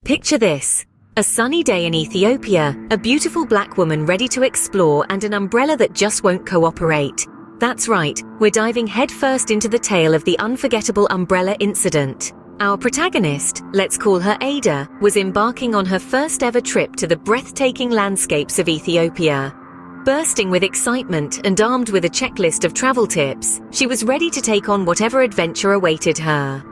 Picture this. A sunny day in Ethiopia, a beautiful black woman ready to explore, and an umbrella that just won't cooperate. That's right, we're diving headfirst into the tale of the unforgettable umbrella incident. Our protagonist, let's call her Ada, was embarking on her first ever trip to the breathtaking landscapes of Ethiopia. Bursting with excitement and armed with a checklist of travel tips, she was ready to take on whatever adventure awaited her.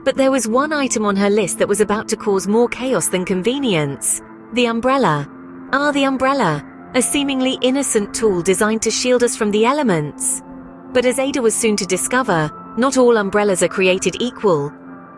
But there was one item on her list that was about to cause more chaos than convenience. The umbrella. The umbrella. A seemingly innocent tool designed to shield us from the elements. But as Ada was soon to discover, not all umbrellas are created equal.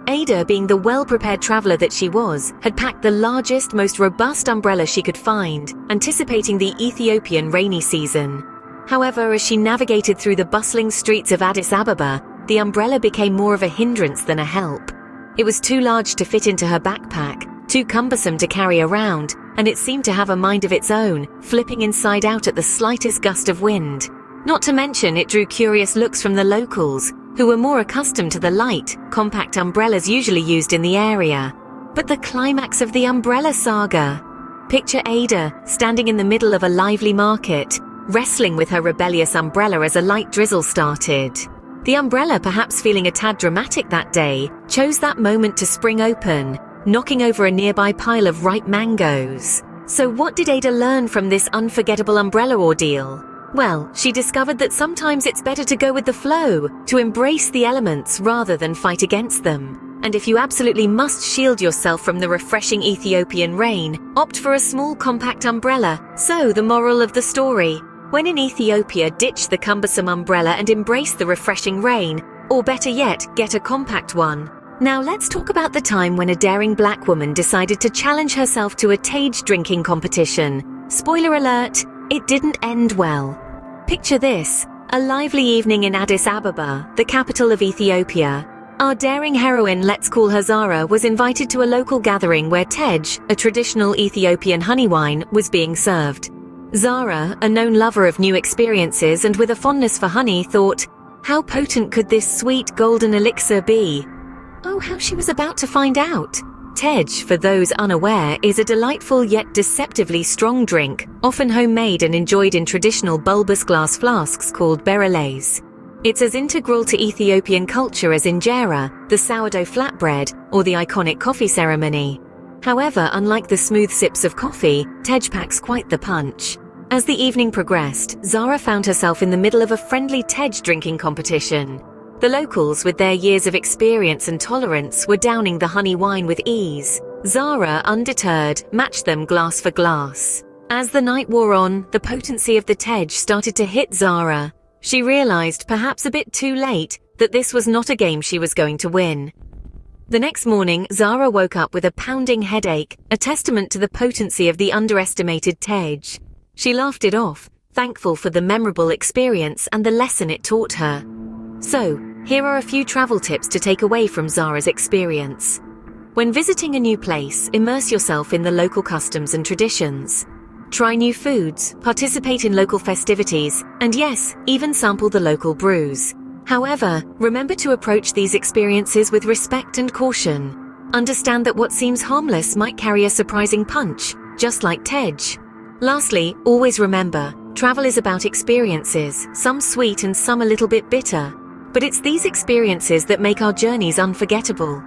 Ada, being the well-prepared traveler that she was, had packed the largest, most robust umbrella she could find, anticipating the Ethiopian rainy season. However, as she navigated through the bustling streets of Addis Ababa, the umbrella became more of a hindrance than a help. It was too large to fit into her backpack, too cumbersome to carry around, and it seemed to have a mind of its own, flipping inside out at the slightest gust of wind. Not to mention, it drew curious looks from the locals, who were more accustomed to the light, compact umbrellas usually used in the area. But the climax of the umbrella saga. Picture Ada, standing in the middle of a lively market, wrestling with her rebellious umbrella as a light drizzle started. The umbrella, perhaps feeling a tad dramatic that day, chose that moment to spring open, knocking over a nearby pile of ripe mangoes. So what did Ada learn from this unforgettable umbrella ordeal? Well, she discovered that sometimes it's better to go with the flow, to embrace the elements rather than fight against them. And if you absolutely must shield yourself from the refreshing Ethiopian rain, opt for a small compact umbrella. So the moral of the story: when in Ethiopia, ditch the cumbersome umbrella and embrace the refreshing rain, or better yet, get a compact one. Now let's talk about the time when a daring black woman decided to challenge herself to a Tage drinking competition. Spoiler alert, it didn't end well. Picture this, a lively evening in Addis Ababa, the capital of Ethiopia. Our daring heroine, let's call her Zara, was invited to a local gathering where Tage, a traditional Ethiopian honey wine, was being served. Zara, a known lover of new experiences and with a fondness for honey, thought, how potent could this sweet golden elixir be? Oh, how she was about to find out. Tage, for those unaware, is a delightful yet deceptively strong drink, often homemade and enjoyed in traditional bulbous glass flasks called berelays. It's as integral to Ethiopian culture as injera, the sourdough flatbread, or the iconic coffee ceremony. However, unlike the smooth sips of coffee, Tage packs quite the punch. As the evening progressed, Zara found herself in the middle of a friendly Tage drinking competition. The locals, with their years of experience and tolerance, were downing the honey wine with ease. Zara, undeterred, matched them glass for glass. As the night wore on, the potency of the Tage started to hit Zara. She realized, perhaps a bit too late, that this was not a game she was going to win. The next morning, Zara woke up with a pounding headache, a testament to the potency of the underestimated Tage. She laughed it off, thankful for the memorable experience and the lesson it taught her. So, here are a few travel tips to take away from Zara's experience. When visiting a new place, immerse yourself in the local customs and traditions. Try new foods, participate in local festivities, and yes, even sample the local brews. However, remember to approach these experiences with respect and caution. Understand that what seems harmless might carry a surprising punch, just like Tage. Lastly, always remember, travel is about experiences, some sweet and some a little bit bitter. But it's these experiences that make our journeys unforgettable.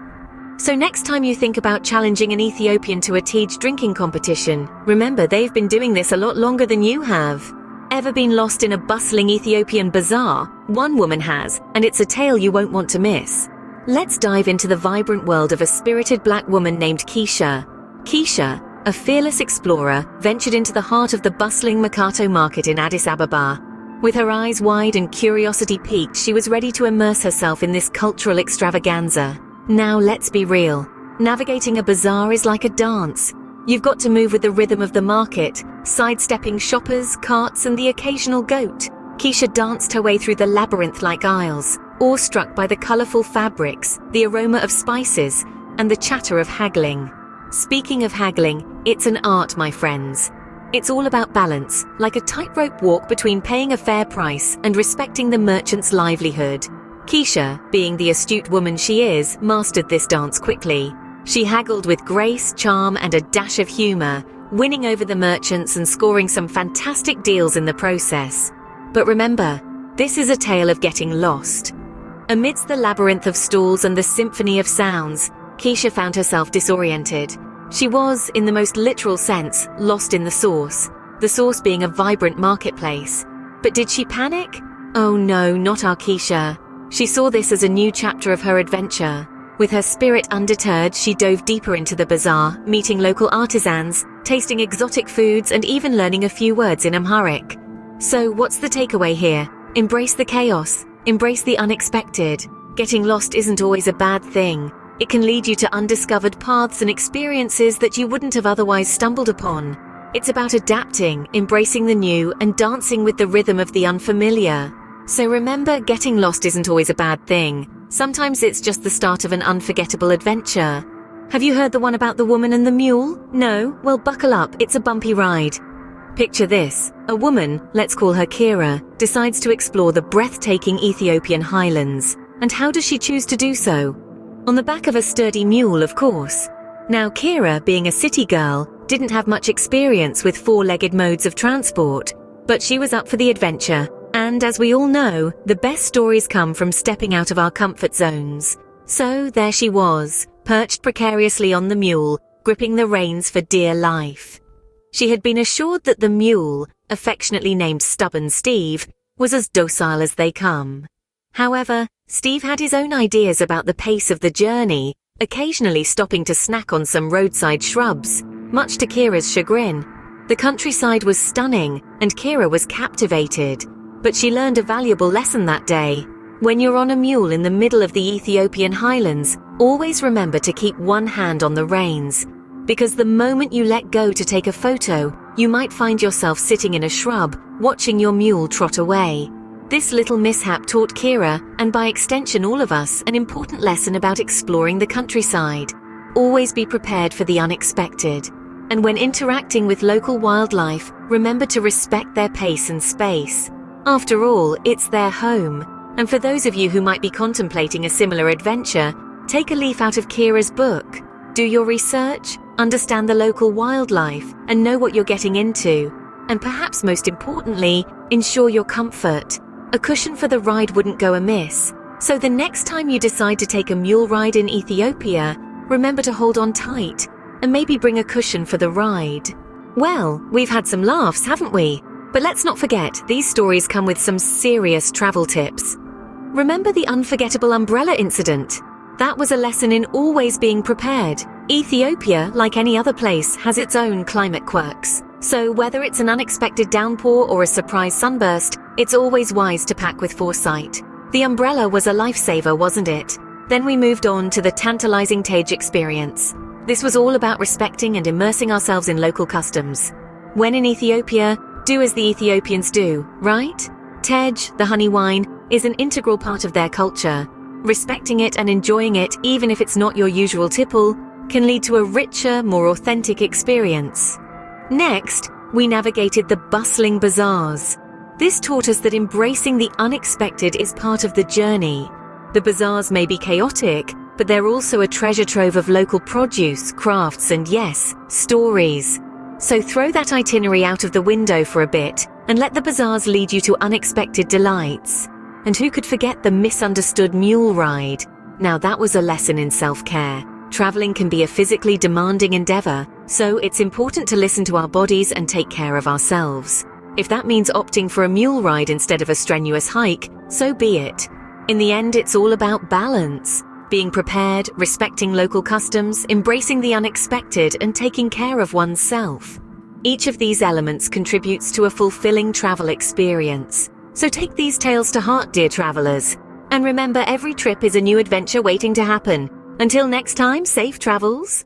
So next time you think about challenging an Ethiopian to a Tage drinking competition, remember they've been doing this a lot longer than you have. Ever been lost in a bustling Ethiopian bazaar? One woman has, and it's a tale you won't want to miss. Let's dive into the vibrant world of a spirited black woman named Keisha. Keisha, a fearless explorer, ventured into the heart of the bustling Mercato market in Addis Ababa. With her eyes wide and curiosity piqued, she was ready to immerse herself in this cultural extravaganza. Now let's be real. Navigating a bazaar is like a dance. You've got to move with the rhythm of the market, sidestepping shoppers, carts, and the occasional goat. Keisha danced her way through the labyrinth-like aisles, awestruck by the colorful fabrics, the aroma of spices, and the chatter of haggling. Speaking of haggling, it's an art, my friends. It's all about balance, like a tightrope walk between paying a fair price and respecting the merchant's livelihood. Keisha, being the astute woman she is, mastered this dance quickly. She haggled with grace, charm, and a dash of humor, winning over the merchants and scoring some fantastic deals in the process. But remember, this is a tale of getting lost. Amidst the labyrinth of stalls and the symphony of sounds, Keisha found herself disoriented. She was, in the most literal sense, lost in the source being a vibrant marketplace. But did she panic? Oh no, not our Keisha. She saw this as a new chapter of her adventure. With her spirit undeterred, she dove deeper into the bazaar, meeting local artisans, tasting exotic foods, and even learning a few words in Amharic. So what's the takeaway here? Embrace the chaos. Embrace the unexpected. Getting lost isn't always a bad thing. It can lead you to undiscovered paths and experiences that you wouldn't have otherwise stumbled upon. It's about adapting, embracing the new, and dancing with the rhythm of the unfamiliar. So remember, getting lost isn't always a bad thing. Sometimes it's just the start of an unforgettable adventure. Have you heard the one about the woman and the mule? No? Well, buckle up, it's a bumpy ride. Picture this. A woman, let's call her Kira, decides to explore the breathtaking Ethiopian highlands. And how does she choose to do so? On the back of a sturdy mule, of course. Now, Kira, being a city girl, didn't have much experience with four-legged modes of transport, but she was up for the adventure. And as we all know, the best stories come from stepping out of our comfort zones. So there she was, perched precariously on the mule, gripping the reins for dear life. She had been assured that the mule, affectionately named Stubborn Steve, was as docile as they come. However, Steve had his own ideas about the pace of the journey, occasionally stopping to snack on some roadside shrubs, much to Kira's chagrin. The countryside was stunning, and Kira was captivated. But she learned a valuable lesson that day. When you're on a mule in the middle of the Ethiopian highlands, always remember to keep one hand on the reins. Because the moment you let go to take a photo, you might find yourself sitting in a shrub, watching your mule trot away. This little mishap taught Kira, and by extension all of us, an important lesson about exploring the countryside. Always be prepared for the unexpected. And when interacting with local wildlife, remember to respect their pace and space. After all, it's their home. And for those of you who might be contemplating a similar adventure, take a leaf out of Kira's book. Do your research, understand the local wildlife, and know what you're getting into. And perhaps most importantly, ensure your comfort. A cushion for the ride wouldn't go amiss. So the next time you decide to take a mule ride in Ethiopia, remember to hold on tight, and maybe bring a cushion for the ride. Well, we've had some laughs, haven't we? But let's not forget, these stories come with some serious travel tips. Remember the unforgettable umbrella incident? That was a lesson in always being prepared. Ethiopia, like any other place, has its own climate quirks. So whether it's an unexpected downpour or a surprise sunburst, it's always wise to pack with foresight. The umbrella was a lifesaver, wasn't it? Then we moved on to the tantalizing Tage experience. This was all about respecting and immersing ourselves in local customs. When in Ethiopia, do as the Ethiopians do, right? Tej, the honey wine, is an integral part of their culture. Respecting it and enjoying it, even if it's not your usual tipple, can lead to a richer, more authentic experience. Next, we navigated the bustling bazaars. This taught us that embracing the unexpected is part of the journey. The bazaars may be chaotic, but they're also a treasure trove of local produce, crafts, and yes, stories. So throw that itinerary out of the window for a bit and let the bazaars lead you to unexpected delights. And who could forget the misunderstood mule ride? Now that was a lesson in self-care. Traveling can be a physically demanding endeavor, so it's important to listen to our bodies and take care of ourselves. If that means opting for a mule ride instead of a strenuous hike, so be it. In the end, it's all about balance. Being prepared, respecting local customs, embracing the unexpected, and taking care of oneself. Each of these elements contributes to a fulfilling travel experience. So take these tales to heart, dear travelers. And remember, every trip is a new adventure waiting to happen. Until next time, safe travels.